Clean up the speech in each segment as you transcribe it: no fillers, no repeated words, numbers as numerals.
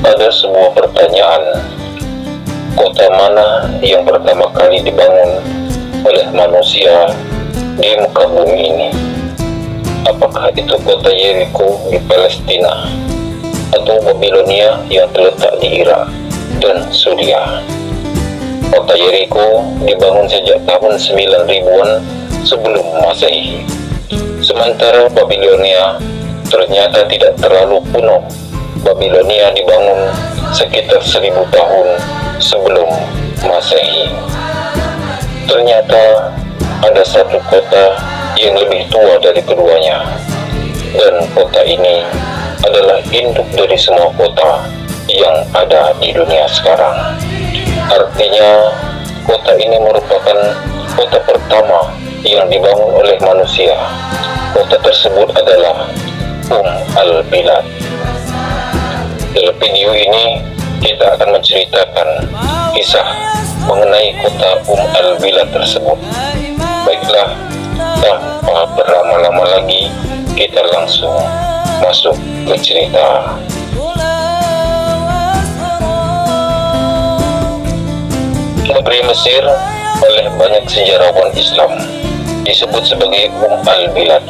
Ada sebuah pertanyaan, kota mana yang pertama kali dibangun oleh manusia di muka bumi ini? Apakah itu kota Yeriko di Palestina, atau Babilonia yang terletak di Irak dan Suriah? Kota Yeriko dibangun sejak tahun 9000-an sebelum Masehi, sementara Babilonia ternyata tidak terlalu kuno. Babilonia dibangun sekitar 1000 tahun sebelum Masehi. Ternyata ada satu kota yang lebih tua dari keduanya, dan kota ini adalah induk dari semua kota yang ada di dunia sekarang. Artinya, kota ini merupakan kota pertama yang dibangun oleh manusia. Kota tersebut adalah Al-Bilad. Dalam video ini kita akan menceritakan kisah mengenai kota Al-Bilad tersebut. Baiklah, tanpa berlama-lama lagi, kita langsung masuk ke cerita. Negeri Mesir oleh banyak sejarawan Islam disebut sebagai Al-Bilad,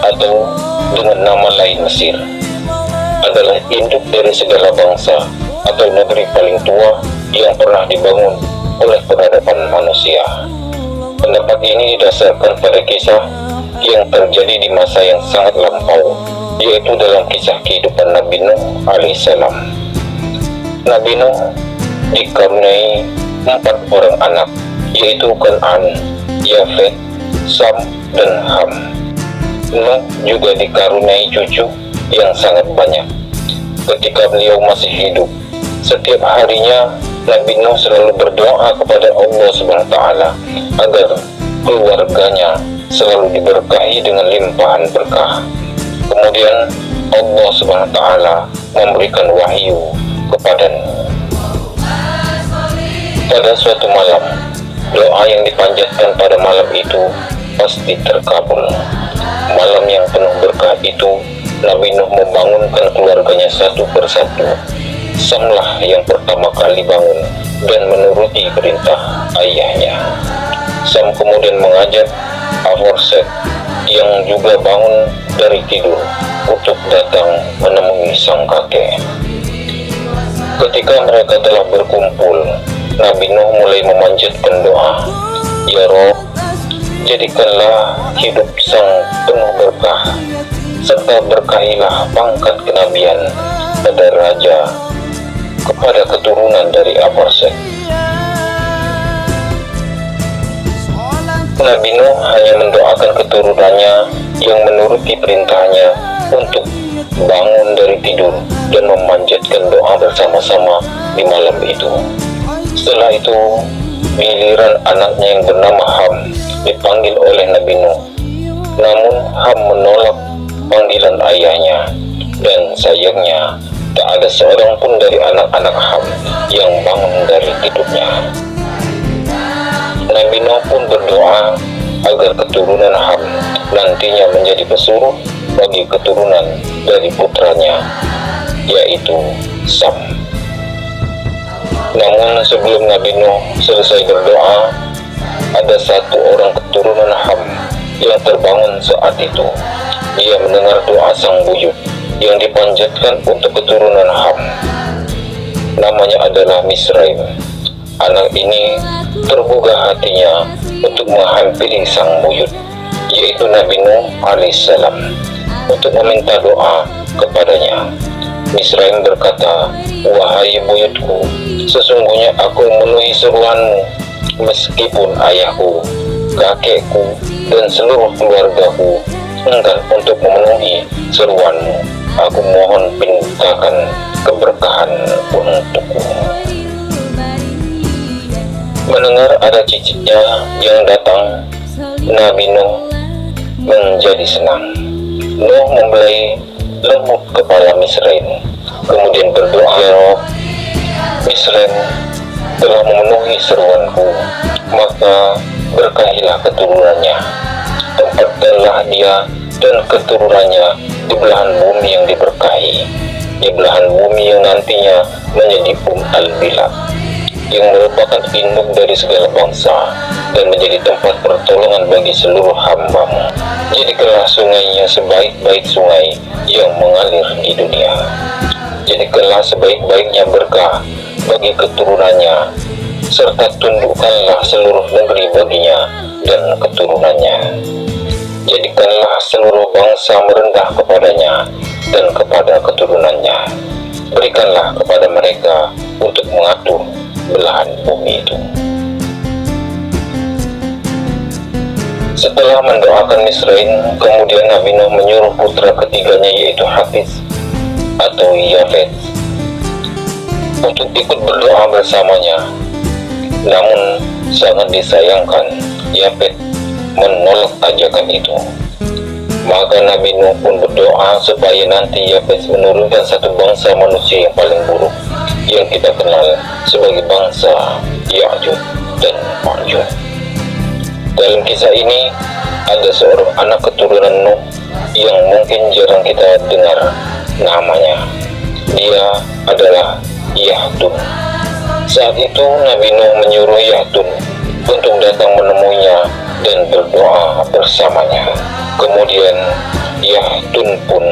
atau dengan nama lain Mesir, adalah induk dari segala bangsa atau negeri paling tua yang pernah dibangun oleh peradaban manusia. Pendapat ini didasarkan pada kisah yang terjadi di masa yang sangat lampau, yaitu dalam kisah kehidupan Nabi Nuh alaihissalam. Nabi Nuh dikaruniai 4 orang anak, yaitu Kan'an, Yafet, Sam, dan Ham. Nuh juga dikaruniai cucu yang sangat banyak. Ketika beliau masih hidup, setiap harinya Nabi Nuh selalu berdoa kepada Allah SWT agar keluarganya selalu diberkahi dengan limpahan berkah. Kemudian Allah SWT memberikan wahyu kepada Nuh. Pada suatu malam, doa yang dipanjatkan pada malam itu pasti terkabul. Malam yang penuh berkah itu, Nabi Nuh membangunkan keluarganya satu persatu. Samlah yang pertama kali bangun dan menuruti perintah ayahnya. Sam kemudian mengajak Aforset yang juga bangun dari tidur untuk datang menemui sang kakek. Ketika mereka telah berkumpul, Nabi Nuh mulai memanjatkan doa, "Ya Rob, jadikanlah hidup sang penuh berkah, serta berkahilah pangkat kenabian pada raja kepada keturunan dari Aforset." Nabi Nuh hanya mendoakan keturunannya yang menuruti perintahnya untuk bangun dari tidur dan memanjatkan doa bersama-sama di malam itu. Setelah itu, giliran anaknya yang bernama Ham dipanggil oleh Nabi Nuh. Namun Ham menolak panggilan ayahnya, dan sayangnya tak ada seorang pun dari anak-anak Ham yang bangun dari tidurnya. Nabi Nuh pun berdoa agar keturunan Ham nantinya menjadi pesuruh bagi keturunan dari putranya, yaitu Sam. Namun sebelum Nabi Nuh selesai berdoa, ada satu orang keturunan Ham yang terbangun saat itu. Dia mendengar doa sang buyut yang dipanjatkan untuk keturunan Ham. Namanya adalah Misraim. Anak ini tergugah hatinya untuk menghampiri sang buyut, yaitu Nabi Nuh alaihissalam, untuk meminta doa kepadanya. Misraim berkata, "Wahai buyutku, sesungguhnya aku memenuhi seruanmu, meskipun ayahku, kakekku, dan seluruh keluargaku enggan untuk memenuhi seruanmu. Aku mohon pintakan keberkahan untukku." Mendengar ada cicitnya yang datang, Nabi Nuh menjadi senang. Nuh membelai lembut kepala Misraim, kemudian berdoa, "Ya Rob, Misraim telah memenuhi seruanku, maka berkahilah keturunannya. Tempatkanlah dia dan keturunannya di belahan bumi yang diberkahi. di belahan bumi yang nantinya menjadi al-Bilad, yang merupakan induk dari segala bangsa dan menjadi tempat pertolongan bagi seluruh hamba-Mu. Jadikanlah sungainya sebaik-baik sungai yang mengalir di dunia. Jadikanlah sebaik-baiknya berkah bagi keturunannya, serta tundukkanlah seluruh negeri baginya dan keturunannya. Jadikanlah seluruh bangsa merendah kepadanya dan kepada keturunannya. Berikanlah kepada mereka untuk mengatur belahan bumi itu. Setelah mendoakan Misraim, kemudian Nabi Nuh menyuruh putra ketiganya, yaitu Hafiz atau Yafet, untuk ikut berdoa bersamanya. Namun sangat disayangkan, Yafet menolak ajakan itu. Maka Nabi Nuh pun berdoa supaya nanti Yafet menurunkan satu bangsa manusia yang paling buruk, yang kita kenal sebagai bangsa Ya'juj dan Ma'juj. Dalam kisah ini ada seorang anak keturunan Nuh yang mungkin jarang kita dengar namanya. Dia adalah Yahtun. Saat itu Nabi Nuh menyuruh Yahtun untuk datang menemuinya dan berdoa bersamanya. Kemudian Yahtun pun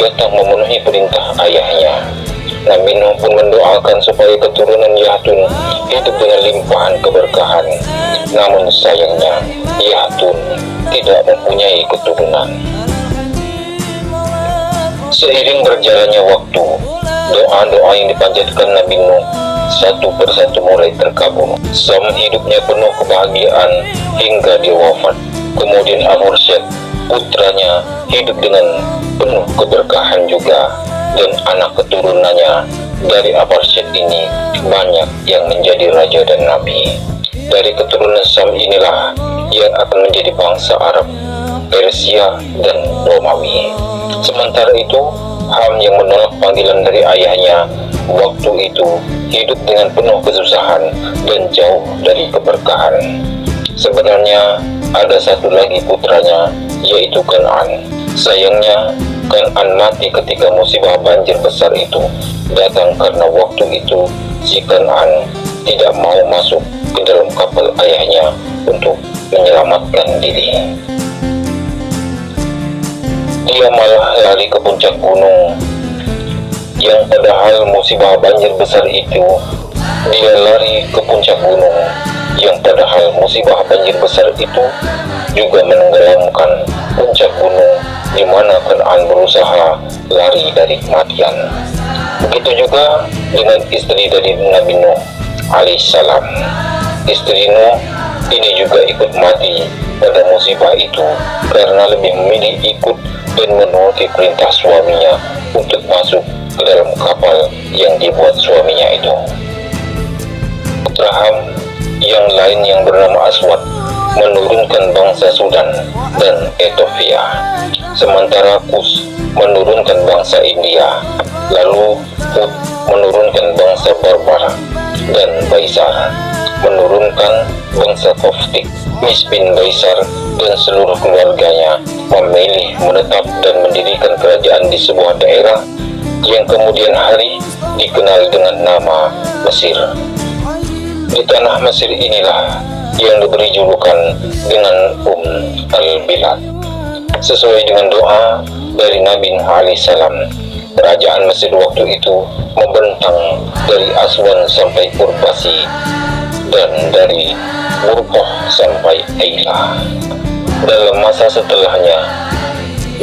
datang memenuhi perintah ayahnya. Nabi Nuh pun mendoakan supaya keturunan Yahtun hidup dengan limpahan keberkahan. Namun sayangnya Yahtun tidak mempunyai keturunan. Seiring berjalannya waktu, doa-doa yang dipanjatkan Nabi Nuh satu persatu mulai terkabul. Sam hidupnya penuh kebahagiaan hingga dia wafat. Kemudian Aphorset, putranya, hidup dengan penuh keberkahan juga, dan anak keturunannya dari Aphorset ini banyak yang menjadi raja dan nabi. Dari keturunan Sam inilah yang akan menjadi bangsa Arab, Persia, dan Romawi. Sementara itu, Ham yang menolak panggilan dari ayahnya waktu itu hidup dengan penuh kesusahan dan jauh dari keberkahan. Sebenarnya ada satu lagi putranya, yaitu Kan'an. Sayangnya Kan'an mati ketika musibah banjir besar itu datang, karena waktu itu si Kan'an tidak mau masuk ke dalam kapal ayahnya untuk menyelamatkan diri. Dia malah lari ke puncak gunung, yang padahal musibah banjir besar itu. Dia lari ke puncak gunung, yang padahal musibah banjir besar itu juga menenggelamkan puncak gunung di mana Kan'an berusaha lari dari kematian. Begitu juga dengan istri dari Nabi Nuh alaihissalam. Istri Nuh ini juga ikut mati pada musibah itu karena lebih memilih ikut dan menuruti perintah suaminya untuk masuk ke dalam kapal yang dibuat suaminya itu. Putra Ham yang lain yang bernama Aswad menurunkan bangsa Sudan dan Ethiopia, sementara Kus menurunkan bangsa India, lalu Hud menurunkan bangsa Barbar, dan Baisar menurunkan bangsa Koftik. Mis bin Baisar dan seluruh keluarganya memilih menetap dan mendirikan kerajaan di sebuah daerah yang kemudian hari dikenal dengan nama Mesir. Di tanah Mesir inilah yang diberi julukan dengan al-Bilad. Sesuai dengan doa dari Nabi Nuh alaihissalam, kerajaan Mesir waktu itu membentang dari Aswan sampai Urbasi dan dari Urqoh sampai Eilah. Dalam masa setelahnya,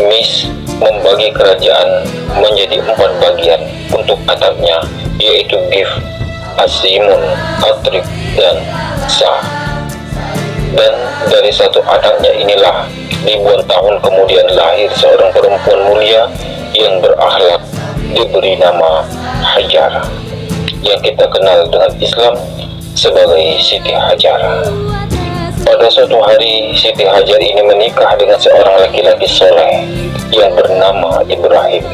Mis membagi kerajaan menjadi 4 bagian untuk atapnya, yaitu Gif, Asimun, Atrib, dan Sa. Dan dari satu anaknya inilah ribuan tahun kemudian lahir seorang perempuan mulia yang berakhlak, diberi nama Hajar, yang kita kenal dengan Islam sebagai Siti Hajar. Pada suatu hari, Siti Hajar ini menikah dengan seorang laki-laki soleh yang bernama Ibrahim.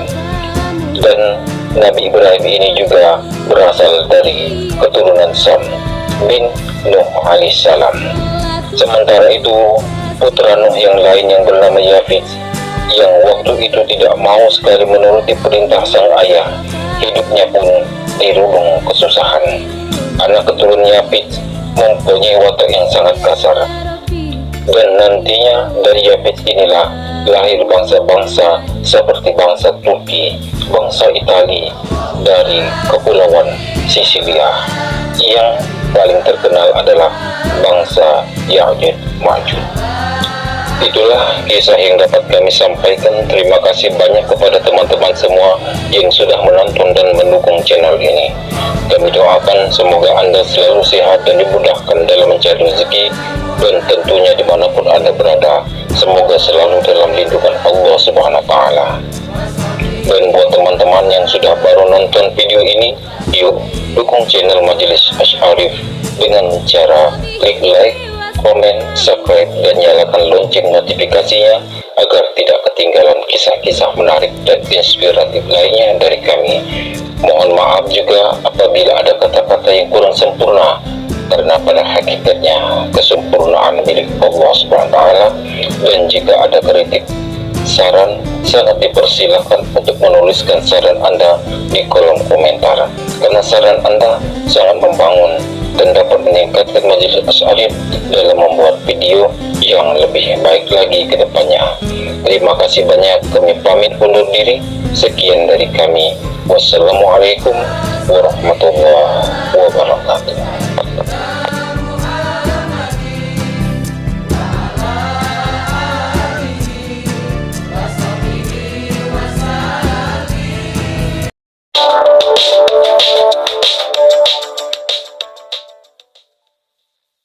Dan Nabi Ibrahim ini juga berasal dari keturunan Sam bin Nuh alaihissalam. Sementara itu, putra Nuh yang lain yang bernama Yafid, yang waktu itu tidak mau sekali menuruti perintah sang ayah. Hidupnya pun dirundung kesusahan. Anak keturun Yafid mempunyai watak yang sangat kasar, dan nantinya dari Yafid inilah lahir bangsa-bangsa seperti bangsa Turki, bangsa Italia, dari kepulauan Sisilia. Yang paling terkenal adalah bangsa Ya'juj Ma'juj. Itulah kisah yang dapat kami sampaikan. Terima kasih banyak kepada teman-teman semua yang sudah menonton dan mendukung channel ini. Kami doakan semoga Anda selalu sehat dan dimudahkan dalam mencari rezeki, dan tentunya dimanapun Anda berada, semoga selalu dalam lindungan Allah Subhanahu wa Ta'ala. Dan buat teman-teman yang sudah baru nonton video ini, yuk dukung channel Majelis Asy'arif dengan cara klik like, komen, subscribe, dan nyalakan lonceng notifikasinya agar tidak ketinggalan kisah-kisah menarik dan inspiratif lainnya dari kami. Mohon maaf juga apabila ada kata-kata yang kurang sempurna, karena pada hakikatnya kesempurnaan milik Allah SWT. Dan jika ada kritik, saran, sangat dipersilakan untuk menuliskan saran Anda di kolom komentar, karena saran Anda sangat membangun dan dapat meningkatkan Majelis Asy'arif dalam membuat video yang lebih baik lagi ke depannya. Terima kasih banyak, kami pamit undur diri. Sekian dari kami. Wassalamualaikum warahmatullahi wabarakatuh.